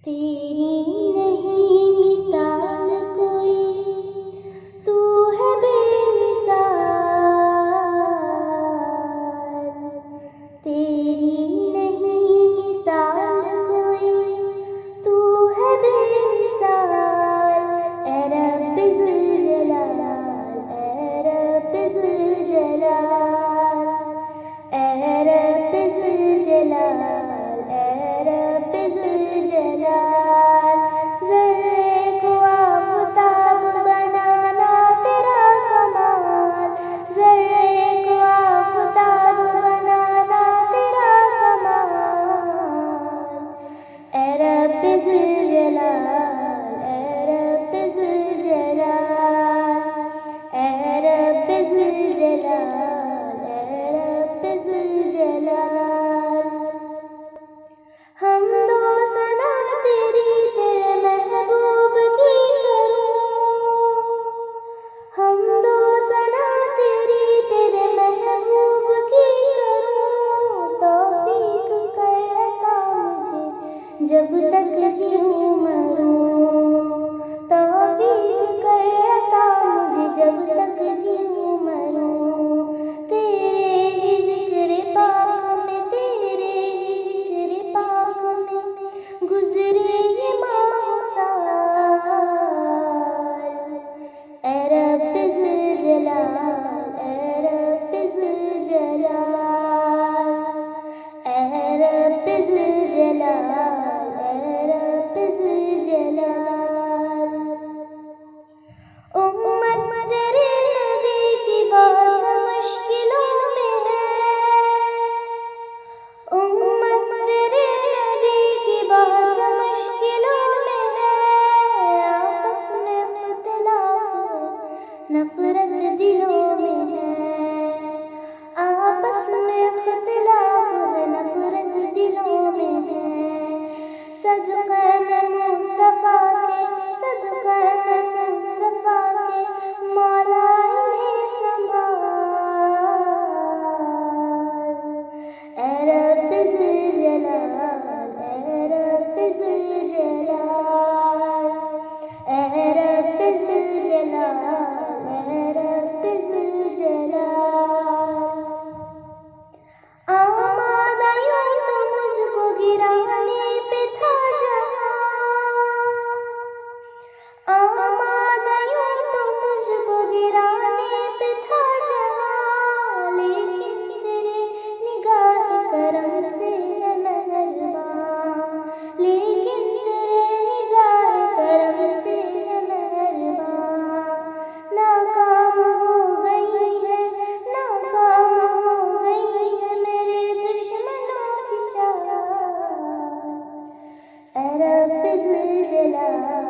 तेरी नहीं मिसाल कोई, तू है बेमिसाल। तेरी नहीं मिसाल कोई, तू है बेमिसाल। ऐ रब्बे ज़ुल जलाल, ऐ रब्बे ज़ुल जलाल, ऐ रब्बे ज़ुल जलाल, ऐ रब्बे ज़ुल जलाल। ज़र्रे को आफ़ताब बनाना तेरा कमाल, ज़र्रे को आफ़ताब बनाना तेरा कमाल। ऐ रब्बे ज़ुल जलाल, ऐ रब्बे ज़ुल जलाल, ऐ रब्बे ज़ुल जलाल, ऐ रब्बे ज़ुल जलाल। हमदो सना तेरी तेरे महबूब की करूं, हमदो सना तेरी तेरे महबूब की करूं। तौफ़ीक़ कर अता मुझे जब तक जीऊं मरूं, तौफ़ीक़ कर अता मुझे जब तक जीऊं मरूं। तेरे ही ज़िक्र पाक में, तेरे ही ज़िक्र पाक में गुज़रे ये माह साल। ऐ रब्बे ज़ुल जलाल, ऐ रब्बे ज़ुल जलाल, ऐ रब्बे ज़ुल जलाल, ऐ रब्बे ज़ुल जलाल। उम्मत तेरे नबी की बहुत मुश्किलों में है, उम्मत तेरे नबी की बहुत मुश्किलों में है। आपस में इख्तिलाफ है, नफ़रत दिलों में है। आपस में इख्तिलाफ है, नफ़रत दिलों में है। सदक़े में मुस्तफ़ा के, सदक़े में मुस्तफ़ा के, मौला इन्हें संभाल। ऐ रब्बे ज़ुल जलाल, ऐ रब्बे ज़ुल जलाल, ऐ रब्बे ज़ुल जलाल, ऐ रब्बे ज़ुल जलाल। आमादा यूं तो मुझको गिराने पे था जहाँ, आमादा यूं तो मुझको गिराने पे था जहाँ। लेकिन तेरे निगाह करम से है मेहरबान, लेकिन तेरे निगाह करम से है मेहरबान। नाकाम हो गई है, नाकाम हो गई है मेरे दुश्मनों की चाल। ऐ रब्बे ज़ुल जलाल,